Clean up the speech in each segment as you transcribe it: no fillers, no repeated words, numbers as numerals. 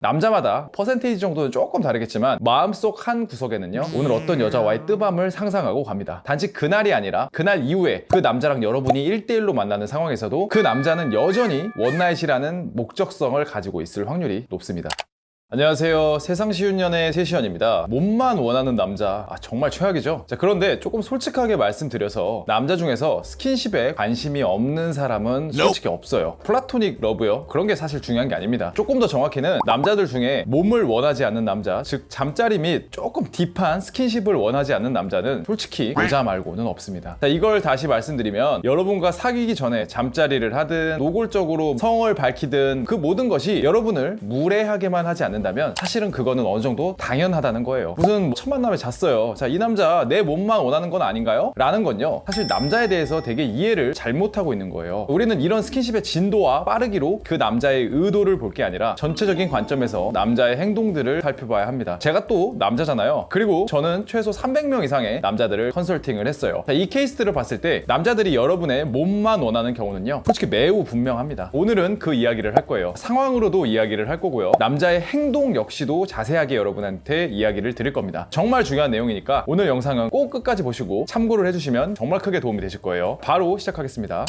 남자마다 퍼센테이지 정도는 조금 다르겠지만 마음속 한 구석에는요, 오늘 어떤 여자와의 뜨밤을 상상하고 갑니다. 단지 그날이 아니라 그날 이후에 그 남자랑 여러분이 1대1로 만나는 상황에서도 그 남자는 여전히 원나잇이라는 목적성을 가지고 있을 확률이 높습니다. 안녕하세요. 세상 쉬운 연애 세시연입니다. 몸만 원하는 남자, 정말 최악이죠. 자, 그런데 조금 솔직하게 말씀드려서 남자 중에서 스킨십에 관심이 없는 사람은 솔직히 없어요. 플라토닉 러브요, 그런 게 사실 중요한 게 아닙니다. 조금 더 정확히는 남자들 중에 몸을 원하지 않는 남자, 즉 잠자리 및 조금 딥한 스킨십을 원하지 않는 남자는 솔직히 여자 말고는 없습니다. 자, 이걸 다시 말씀드리면 여러분과 사귀기 전에 잠자리를 하든 노골적으로 성을 밝히든 그 모든 것이 여러분을 무례하게만 하지 않는 다면 사실은 그거는 어느 정도 당연하다는 거예요. 무슨 첫 만남에 잤어요. 자, 이 남자 내 몸만 원하는 건 아닌가요? 라는 건요, 사실 남자에 대해서 되게 이해를 잘못하고 있는 거예요. 우리는 이런 스킨십의 진도와 빠르기로 그 남자의 의도를 볼 게 아니라 전체적인 관점에서 남자의 행동들을 살펴봐야 합니다. 제가 또 남자잖아요. 그리고 저는 최소 300명 이상의 남자들을 컨설팅을 했어요. 자, 이 케이스들을 봤을 때 남자들이 여러분의 몸만 원하는 경우는요, 솔직히 매우 분명합니다. 오늘은 그 이야기를 할 거예요. 상황으로도 이야기를 할 거고요. 남자의 행동 역시도 자세하게 여러분한테 이야기를 드릴 겁니다. 정말 중요한 내용이니까 오늘 영상은 꼭 끝까지 보시고 참고를 해주시면 정말 크게 도움이 되실 거예요. 바로 시작하겠습니다.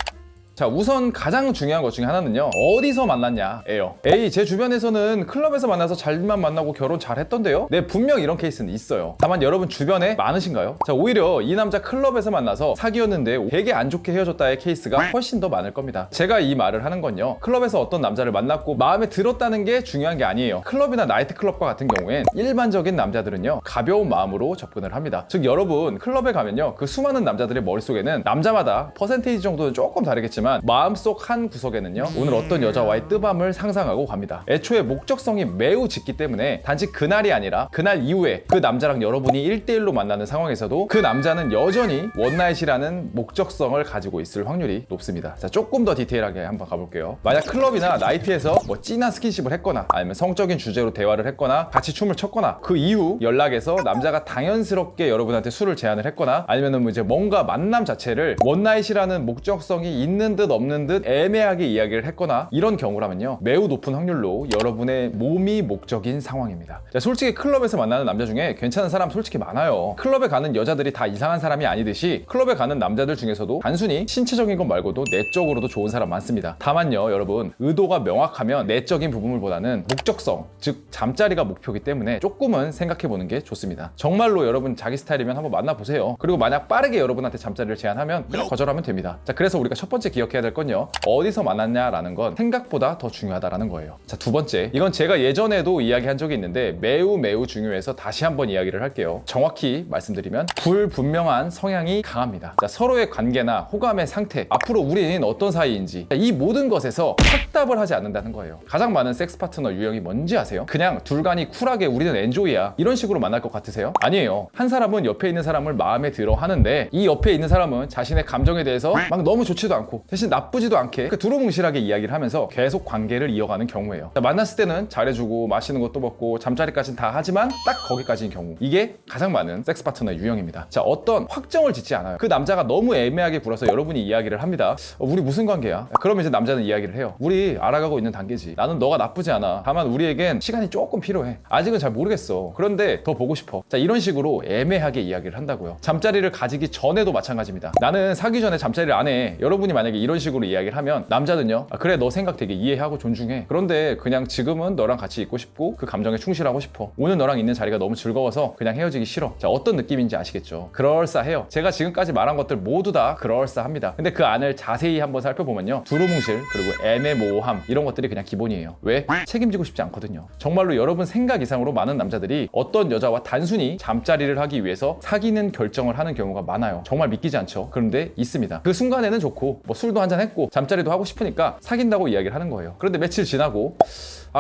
자, 우선 가장 중요한 것 중에 하나는요, 어디서 만났냐예요. 제 주변에서는 클럽에서 만나서 잘만 만나고 결혼 잘 했던데요? 네, 분명 이런 케이스는 있어요. 다만 여러분 주변에 많으신가요? 자, 오히려 이 남자 클럽에서 만나서 사귀었는데 되게 안 좋게 헤어졌다의 케이스가 훨씬 더 많을 겁니다. 제가 이 말을 하는 건요, 클럽에서 어떤 남자를 만났고 마음에 들었다는 게 중요한 게 아니에요. 클럽이나 나이트클럽과 같은 경우엔 일반적인 남자들은요, 가벼운 마음으로 접근을 합니다. 즉, 여러분 클럽에 가면요, 그 수많은 남자들의 머릿속에는 남자마다 퍼센테이지 정도는 조금 다르겠지만 마음속 한 구석에는요, 오늘 어떤 여자와의 뜨밤을 상상하고 갑니다. 애초에 목적성이 매우 짙기 때문에 단지 그날이 아니라 그날 이후에 그 남자랑 여러분이 1대1로 만나는 상황에서도 그 남자는 여전히 원나잇이라는 목적성을 가지고 있을 확률이 높습니다. 자, 조금 더 디테일하게 한번 가볼게요. 만약 클럽이나 나이트에서 진한 스킨십을 했거나 아니면 성적인 주제로 대화를 했거나 같이 춤을 췄거나 그 이후 연락에서 남자가 당연스럽게 여러분한테 술을 제안을 했거나 아니면은 이제 뭔가 만남 자체를 원나잇이라는 목적성이 있는 듯 없는 듯 애매하게 이야기를 했거나 이런 경우라면요, 매우 높은 확률로 여러분의 몸이 목적인 상황입니다. 자, 솔직히 클럽에서 만나는 남자 중에 괜찮은 사람 솔직히 많아요. 클럽에 가는 여자들이 다 이상한 사람이 아니듯이 클럽에 가는 남자들 중에서도 단순히 신체적인 것 말고도 내적으로도 좋은 사람 많습니다. 다만요, 여러분 의도가 명확하면 내적인 부분보다는 목적성, 즉 잠자리가 목표이기 때문에 조금은 생각해보는 게 좋습니다. 정말로 여러분 자기 스타일이면 한번 만나보세요. 그리고 만약 빠르게 여러분한테 잠자리를 제안하면 그냥 거절하면 됩니다. 자, 그래서 우리가 첫 번째 기억해야 될 건요, 어디서 만났냐라는 건 생각보다 더 중요하다는 거예요. 자, 두 번째, 이건 제가 예전에도 이야기한 적이 있는데 매우 중요해서 다시 한번 이야기를 할게요. 정확히 말씀드리면 불분명한 성향이 강합니다. 자, 서로의 관계나 호감의 상태, 앞으로 우리는 어떤 사이인지, 이 모든 것에서 확답을 하지 않는다는 거예요. 가장 많은 섹스 파트너 유형이 뭔지 아세요? 그냥 둘간이 쿨하게 우리는 엔조이야, 이런 식으로 만날 것 같으세요? 아니에요. 한 사람은 옆에 있는 사람을 마음에 들어 하는데 이 옆에 있는 사람은 자신의 감정에 대해서 막 너무 좋지도 않고 대신 나쁘지도 않게 두루뭉실하게 이야기를 하면서 계속 관계를 이어가는 경우예요. 자, 만났을 때는 잘해주고 맛있는 것도 먹고 잠자리까지는 다 하지만 딱 거기까지인 경우, 이게 가장 많은 섹스 파트너 유형입니다. 자, 어떤 확정을 짓지 않아요. 그 남자가 너무 애매하게 굴어서 여러분이 이야기를 합니다. 우리 무슨 관계야? 그러면 이제 남자는 이야기를 해요. 우리 알아가고 있는 단계지. 나는 너가 나쁘지 않아. 다만 우리에겐 시간이 조금 필요해. 아직은 잘 모르겠어. 그런데 더 보고 싶어. 자, 이런 식으로 애매하게 이야기를 한다고요. 잠자리를 가지기 전에도 마찬가지입니다. 나는 사귀기 전에 잠자리를 안 해. 여러분이 만약에 이런 식으로 이야기를 하면 남자는요, 그래 너 생각 되게 이해하고 존중해. 그런데 그냥 지금은 너랑 같이 있고 싶고 그 감정에 충실하고 싶어. 오늘 너랑 있는 자리가 너무 즐거워서 그냥 헤어지기 싫어. 자, 어떤 느낌인지 아시겠죠? 그럴싸해요. 제가 지금까지 말한 것들 모두 다 그럴싸합니다. 근데 그 안을 자세히 한번 살펴보면요, 두루뭉실 그리고 애매모호함, 이런 것들이 그냥 기본이에요. 왜? 책임지고 싶지 않거든요. 정말로 여러분 생각 이상으로 많은 남자들이 어떤 여자와 단순히 잠자리를 하기 위해서 사귀는 결정을 하는 경우가 많아요. 정말 믿기지 않죠? 그런데 있습니다. 그 순간에는 좋고 술도 한잔 했고 잠자리도 하고 싶으니까 사귄다고 이야기를 하는 거예요. 그런데 며칠 지나고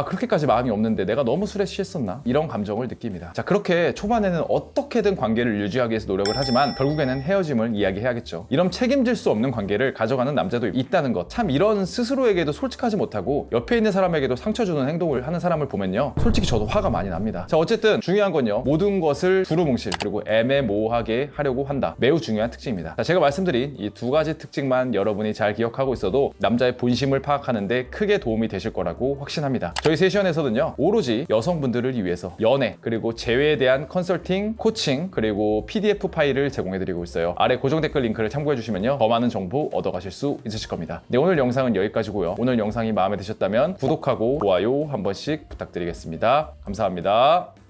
그렇게까지 마음이 없는데 내가 너무 술에 취했었나? 이런 감정을 느낍니다. 자, 그렇게 초반에는 어떻게든 관계를 유지하기 위해서 노력을 하지만 결국에는 헤어짐을 이야기해야겠죠. 이런 책임질 수 없는 관계를 가져가는 남자도 있다는 것, 참 이런 스스로에게도 솔직하지 못하고 옆에 있는 사람에게도 상처 주는 행동을 하는 사람을 보면요, 솔직히 저도 화가 많이 납니다. 자, 어쨌든 중요한 건요, 모든 것을 두루뭉실 그리고 애매모호하게 하려고 한다. 매우 중요한 특징입니다. 자, 제가 말씀드린 이 두 가지 특징만 여러분이 잘 기억하고 있어도 남자의 본심을 파악하는 데 크게 도움이 되실 거라고 확신합니다. 저희 세션에서는요, 오로지 여성분들을 위해서 연애 그리고 재회에 대한 컨설팅, 코칭 그리고 PDF 파일을 제공해드리고 있어요. 아래 고정 댓글 링크를 참고해주시면요, 더 많은 정보 얻어가실 수 있으실 겁니다. 네, 오늘 영상은 여기까지고요. 오늘 영상이 마음에 드셨다면 구독하고 좋아요 한 번씩 부탁드리겠습니다. 감사합니다.